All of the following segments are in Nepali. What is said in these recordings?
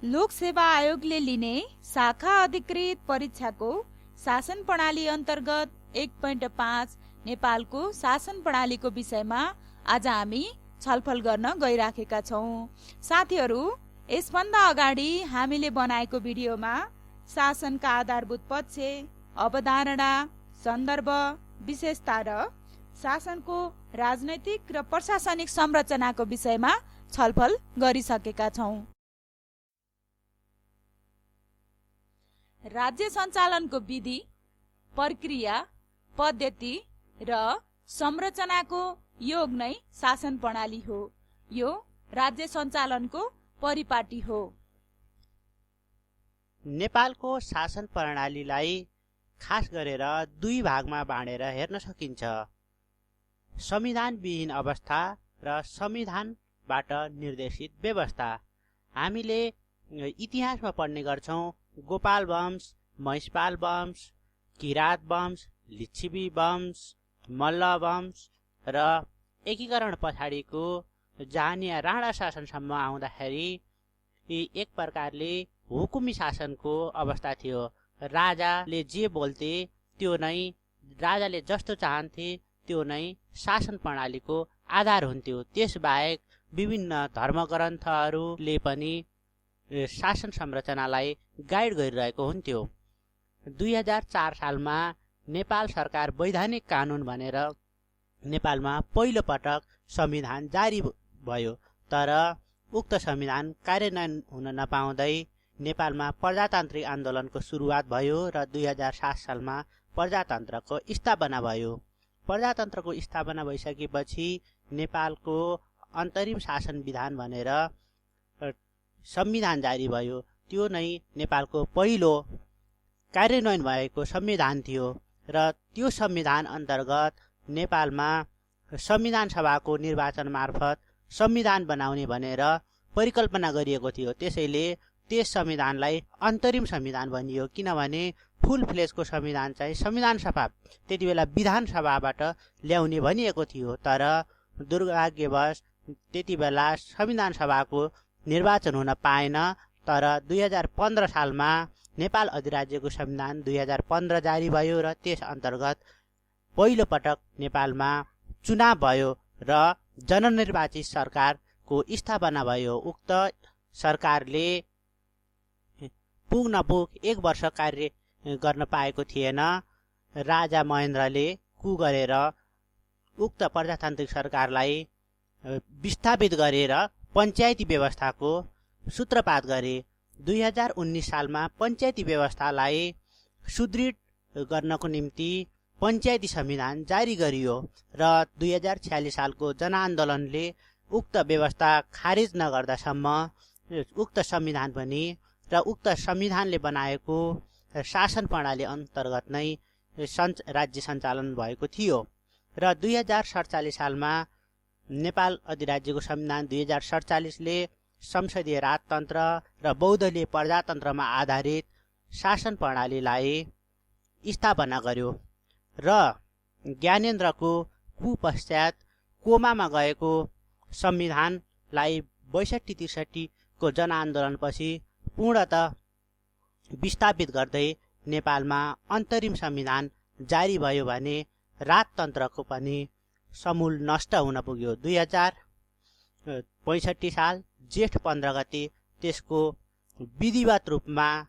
लोक सेवा आयोगले लिने शाखा अधिकृत परीक्षाको शासन प्रणाली अन्तर्गत 1.5 नेपालको शासन प्रणालीको विषयमा आज हामी छलफल गर्न गइराखेका छौं। साथीहरू, यसभन्दा अगाडि हामीले बनाएको भिडियोमा शासनका आधारभूत पक्ष, अवधारणा, सन्दर्भ, विशेषता र शासनको राजनैतिक र प्रशासनिक संरचनाको विषयमा छलफल गरिसकेका छौं। राज्य सञ्चालनको विधि, प्रक्रिया, पद्धति र संरचनाको योग नै शासन प्रणाली हो। यो राज्य सञ्चालनको परिपाटी हो। नेपालको शासन प्रणालीलाई खास गरेर दुई भागमा बाँडेर हेर्न सकिन्छ। संविधानविहीन अवस्था र संविधानबाट निर्देशित व्यवस्था। हामीले इतिहासमा पढ्ने गर्छौं, गोपाल वंश, महिषपाल वंश, किरात वंश, लिच्छवी वंश, मल्ल वंश र एकीकरण पछाडिको जाहानिया राणा शासनसम्म आउँदाखेरि एक प्रकारले हुकुमी शासनको अवस्था थियो। राजाले जे बोल्थे त्यो नै, राजाले जस्तो चाहन्थे त्यो नै शासन प्रणालीको आधार हुन्थ्यो। त्यसबाहेक विभिन्न धर्मग्रन्थहरूले पनि शासन संरचनालाई गाइड गरिरहेको हुन्थ्यो। 2004 सालमा नेपाल सरकार वैधानिक कानुन भनेर नेपालमा पहिलो पटक संविधान जारी भयो। तर उक्त संविधान कार्यान्वयन हुन नपाउँदै नेपालमा प्रजातान्त्रिक आन्दोलनको सुरुवात भयो र 2007 सालमा प्रजातन्त्रको स्थापना भयो। प्रजातन्त्रको स्थापना भइसकेपछि नेपालको अन्तरिम शासन विधान भनेर संविधान जारी भयो। त्यो नै नेपालको पहिलो कार्यान्वयन भएको संविधान थियो र त्यो संविधान अन्तर्गत नेपालमा संविधान सभाको निर्वाचन मार्फत संविधान बनाउने भनेर परिकल्पना गरिएको थियो। त्यसैले त्यस संविधानलाई अन्तरिम संविधान भनियो, किनभने फुल फ्लेजको संविधान चाहिँ संविधान सभा, त्यति बेला विधान सभाबाट ल्याउने भनिएको थियो। तर दुर्भाग्यवश त्यति बेला संविधान सभाको निर्वाचन हुन पाएन। तर 2015 सालमा नेपाल अधिराज्यको संविधान 2015 जारी भयो र त्यस अन्तर्गत पहिलो पटक नेपालमा चुनाव भयो र जननिर्वाचित सरकारको स्थापना भयो। उक्त सरकारले पुग नपुग 1 वर्ष कार्य गर्न पाएको थिएन। राजा महेन्द्रले कु गरेर उक्त प्रजातान्त्रिक सरकारलाई विस्थापित गरेर पञ्चायती व्यवस्थाको सूत्रपात गरे। 2019 सालमा पञ्चायती व्यवस्थालाई सुदृढ गर्नको निम्ति पञ्चायती संविधान जारी गरियो र 2046 सालको जनआन्दोलनले उक्त व्यवस्था खारिज नगर्दासम्म उक्त संविधान पनि र उक्त संविधानले बनाएको शासन प्रणाली अन्तर्गत नै राज्य सञ्चालन भएको थियो। र 2047 सालमा नेपाल अधिराज्यको संविधान 2047ले संसदीय राजतन्त्र र बहुदलीय प्रजातन्त्रमा आधारित शासन प्रणालीलाई स्थापना गर्यो र ज्ञानेन्द्रको कु पश्चात कोमामा गएको संविधानलाई 62-63 को जनआन्दोलनपछि पूर्णतः विस्थापित गर्दै नेपालमा अन्तरिम संविधान जारी भयो भने राजतन्त्रको पनि समूल नष्ट हुन पुग्यो। 2065 साल जेठ 15 गते त्यसको विधिवत रूपमा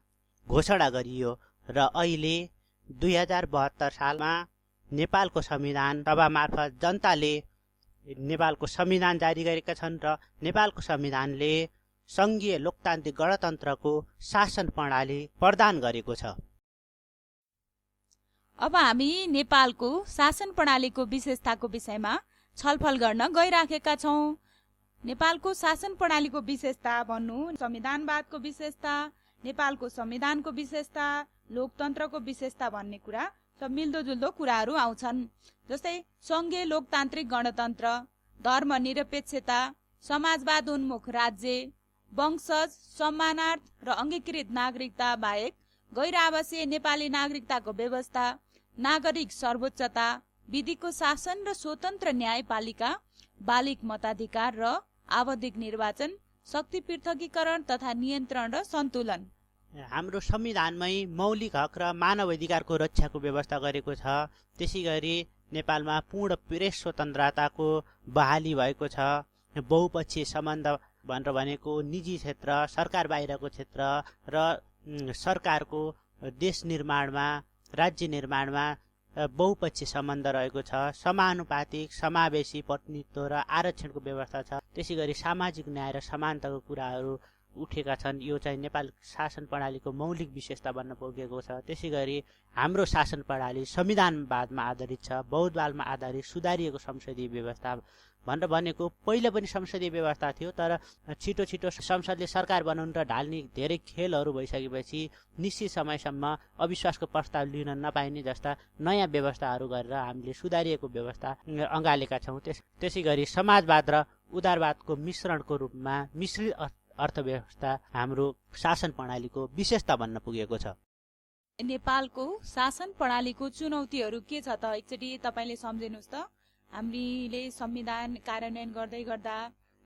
घोषणा गरियो र अहिले 2072 सालमा नेपालको संविधान सभा मार्फत जनताले नेपालको संविधान जारी गरेका छन् र नेपालको संविधानले संघीय लोकतान्त्रिक गणतन्त्रको शासन प्रणाली प्रदान गरेको छ। अब हामी नेपालको शासन प्रणालीको विशेषताको विषयमा छलफल गर्न गइराखेका छौं। नेपालको शासन प्रणालीको विशेषता भन्नु, संविधानवादको विशेषता, नेपालको संविधानको विशेषता, लोकतन्त्रको विशेषता भन्ने कुरा सब मिल्दोजुल्दो कुराहरू आउँछन्। जस्तै संघीय लोकतान्त्रिक गणतन्त्र, धर्मनिरपेक्षता, समाजवाद उन्मुख राज्य, वंशज, सम्मानार्थ र अङ्गीकृत नागरिकता बाहेक गैर आवासीय नेपाली नागरिकताको व्यवस्था, नागरिक सर्वोच्चता, विधिको शासन र स्वतन्त्र न्यायपालिका, बालिक मताधिकार र आवधिक निर्वाचन, शक्ति पृथकीकरण तथा नियन्त्रण र सन्तुलन। हाम्रो संविधानमै मौलिक हक र मानव अधिकारको रक्षाको व्यवस्था गरेको छ। त्यसै गरी नेपालमा पूर्ण प्रेस स्वतन्त्रताको बहाली भएको छ। बहुपक्षीय सम्बन्ध भनेर भनेको निजी क्षेत्र, सरकार बाहिरको क्षेत्र र सरकारको देश निर्माणमा, राज्य निर्माणमा बहुपक्षीय सम्बन्ध रहेको छ। समानुपातिक, समावेशी प्रतिनिधित्व र आरक्षणको व्यवस्था छ। त्यसै गरी सामाजिक न्याय र समानताको कुराहरू उठेका छन्। यो चाहिँ नेपाल शासन प्रणालीको मौलिक विशेषता बन्न पुगेको छ। त्यसै गरी हाम्रो शासन प्रणाली संविधानवादमा आधारित छ, बहुदलमा आधारित सुधारिएको संसदीय व्यवस्था भनेर भनेको पहिला पनि संसदीय व्यवस्था थियो, तर छिटो छिटो संसदले सरकार बनाउनु र ढाल्ने धेरै खेलहरू भइसकेपछि निश्चित समयसम्म अविश्वासको प्रस्ताव लिन नपाइने जस्ता नयाँ व्यवस्थाहरू गरेर हामीले सुधारिएको व्यवस्था अँगालेका छौँ। त्यसै गरी समाजवाद र उदारवादको मिश्रणको रूपमा मिश्रित अर्थव्यवस्था हाम्रो शासन प्रणालीको विशेषता बन्न पुगेको छ। नेपालको शासन प्रणालीको चुनौतीहरू के छ त एकचोटि तपाईँले सम्झिनुहोस् त। हामीले संविधान कार्यान्वयन गर्दै गर्दा,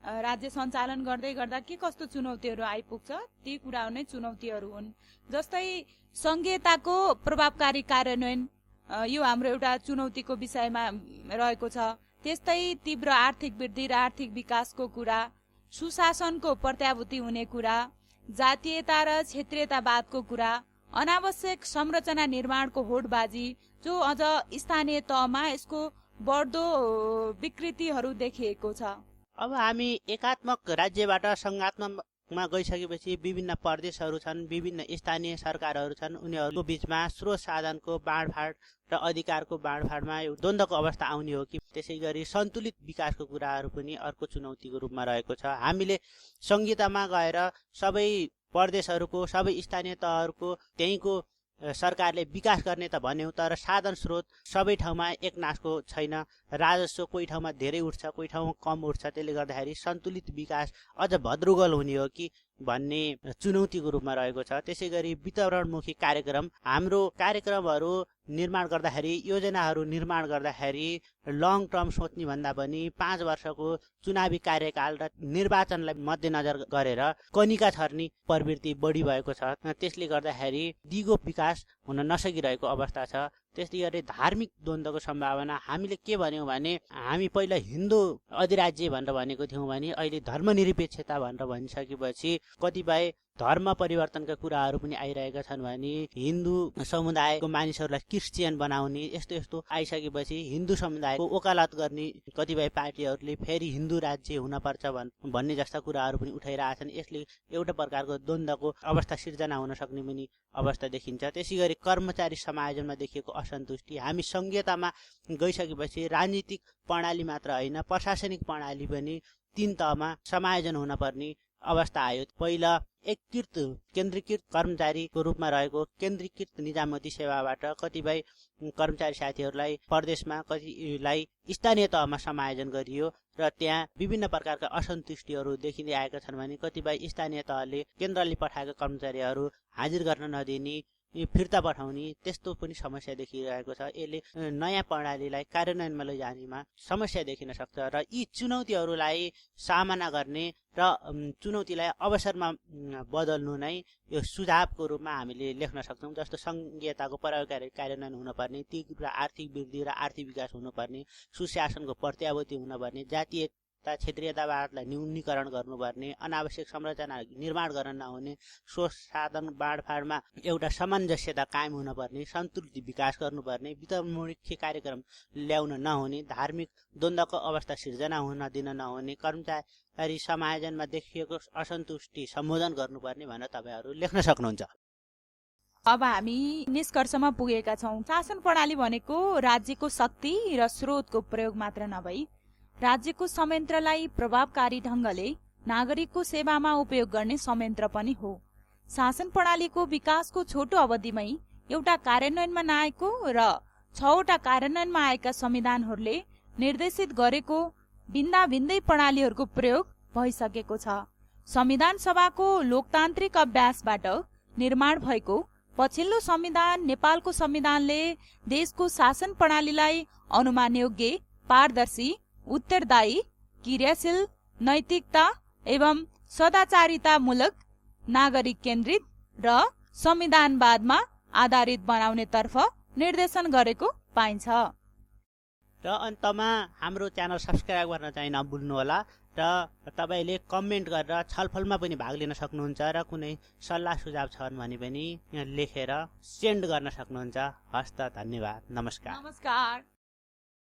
राज्य सञ्चालन गर्दै गर्दा के कस्तो चुनौतीहरू आइपुग्छ, ती कुरा नै चुनौतीहरू हुन्। जस्तै संघीयताको प्रभावकारी कार्यान्वयन, यो हाम्रो एउटा चुनौतीको विषयमा रहेको छ। त्यस्तै तीव्र आर्थिक वृद्धि र आर्थिक विकासको कुरा, सुशासनको प्रत्याभूति हुने कुरा, जातीयता र क्षेत्रीयतावादको कुरा, अनावश्यक संरचना निर्माणको होडबाजी जो अझ स्थानीय तहमा यसको बढ्दो विकृतिहरू देखिएको छ। अब हामी एकात्मक राज्यबाट संघात्मकमा गइसकेपछि विभिन्न प्रदेशहरू छन्, विभिन्न स्थानीय सरकारहरू छन्। उनीहरूको बीचमा स्रोत साधनको बाँडफाँड र अधिकारको बाँडफाँडमा द्वन्द्वको अवस्था आउने हो कि। त्यसै गरी सन्तुलित विकासको कुराहरू पनि अर्को चुनौतीको रूपमा रहेको छ। हामीले संहितामा गएर सबै प्रदेशहरूको, सबै स्थानीय तहहरूको त्यहीँको सरकारले विकास गर्ने त भन्यौँ, तर साधन स्रोत सबै ठाउँमा एक नासको छैन। राजस्व कोही ठाउँमा धेरै उठ्छ, कोही ठाउँमा कम उठ्छ। त्यसले गर्दाखेरि सन्तुलित विकास अझ भद्रुगल हुने हो कि भन्ने चुनौतीको रूपमा रहेको छ। त्यसै गरी वितरणमुखी कार्यक्रम, हाम्रो कार्यक्रमहरू निर्माण गर्दाखेरि, योजनाहरू निर्माण गर्दाखेरि लङ टर्म सोच्ने भन्दा पनि 5 वर्षको चुनावी कार्यकाल र निर्वाचनलाई मध्यनजर गरेर कनिका छर्ने प्रवृत्ति बढी भएको छ। त्यसले गर्दाखेरि दिगो विकास हुन नसकिरहेको अवस्था छ। त्यस्तै गरी धार्मिक द्वन्द्वको सम्भावना, हामीले के भन्यौँ भने हामी पहिला हिन्दू अधिराज्य भनेर भनेको थियौँ भने अहिले धर्मनिरपेक्षता भनेर भनिसकेपछि कतिपय धर्म परिवर्तनका कुराहरू पनि आइरहेका छन् भने हिन्दू समुदायको मानिसहरूलाई क्रिस्चियन बनाउने यस्तो यस्तो आइसकेपछि हिन्दू समुदायको वकालत गर्ने कतिपय पार्टीहरूले फेरि हिन्दू राज्य हुनपर्छ भन्ने जस्ता कुराहरू पनि उठाइरहेछन्। यसले एउटा प्रकारको द्वन्द्वको अवस्था सिर्जना हुन सक्ने पनि अवस्था देखिन्छ। त्यसै गरी कर्मचारी समायोजनमा देखिएको असन्तुष्टि, हामी संघीयतामा गइसकेपछि राजनीतिक प्रणाली मात्र होइन, प्रशासनिक प्रणाली पनि 3 तहमा समायोजन हुनपर्ने अवस्था आयो। पहिला एकीकृत केन्द्रीकृत कर्मचारीको रूपमा रहेको केन्द्रीकृत निजामती सेवाबाट कतिपय कर्मचारी साथीहरूलाई प्रदेशमा, कतिलाई स्थानीय तहमा समायोजन गरियो र त्यहाँ विभिन्न प्रकारका असन्तुष्टिहरू देखिँदै आएका छन् भने कतिपय स्थानीय तहले केन्द्रले पठाएका कर्मचारीहरू हाजिर गर्न नदिने, फिर्ता पठाउने त्यस्तो पनि समस्या देखिरहेको छ। यसले नयाँ प्रणालीलाई कार्यान्वयनमा लैजानेमा समस्या देखिन सक्छ र यी चुनौतीहरूलाई सामना गर्ने र चुनौतीलाई अवसरमा बदल्नु नै यो सुझावको रूपमा हामीले लेख्न सक्छौँ। जस्तो संघीयताको प्रभावकारी कार्यान्वयन हुनुपर्ने, तीव्र आर्थिक वृद्धि र आर्थिक विकास हुनुपर्ने, सुशासनको प्रत्याभूति हुनुपर्ने, जातीय क्षेत्रीयतावादलाई न्यूनीकरण गर्नुपर्ने, अनावश्यक संरचना निर्माण गर्न नहुने, स्रोत साधन बाँडफाँडमा एउटा सामञ्जस्यता कायम हुनुपर्ने, सन्तुलित विकास गर्नुपर्ने, वितरणमुखी कार्यक्रम ल्याउन नहुने, धार्मिक द्वन्द्वको अवस्था सिर्जना हुन दिन नहुने, कर्मचारी समायोजनमा देखिएको असन्तुष्टि सम्बोधन गर्नुपर्ने भनेर तपाईँहरू लेख्न सक्नुहुन्छ। अब हामी निष्कर्षमा पुगेका छौँ। शासन प्रणाली भनेको राज्यको शक्ति र स्रोतको प्रयोग मात्र नभई राज्यको संयन्त्रलाई प्रभावकारी ढङ्गले नागरिकको सेवामा उपयोग गर्ने संयन्त्र पनि हो। शासन प्रणालीको विकासको छोटो अवधिमै एउटा कार्यान्वयनमा नआएको र 6वटा कार्यान्वयनमा आएका संविधानहरूले निर्देशित गरेको भिन्दै प्रणालीहरूको प्रयोग भइसकेको छ। संविधान सभाको लोकतान्त्रिक अभ्यासबाट निर्माण भएको पछिल्लो संविधान नेपालको संविधानले देशको शासन प्रणालीलाई अनुमानयोग्य, पारदर्शी, उत्तरदायी, क्रियाशील, नैतिकता एवं सदाचारितामूलक, नागरिक केन्द्रित र संविधानवादमा आधारित बनाउनेतर्फ निर्देशन गरेको पाइन्छ। र अन्तमा हाम्रो च्यानल सब्स्क्राइब गर्न चाहिँ नभुल्नुहोला र तपाईँले कमेन्ट गरेर छलफलमा पनि भाग लिन सक्नुहुन्छ र कुनै सल्लाह सुझाव छन् भने पनि लेखेर सेन्ड गर्न सक्नुहुन्छ। हस्त, धन्यवाद, नमस्कार। नमस्कार।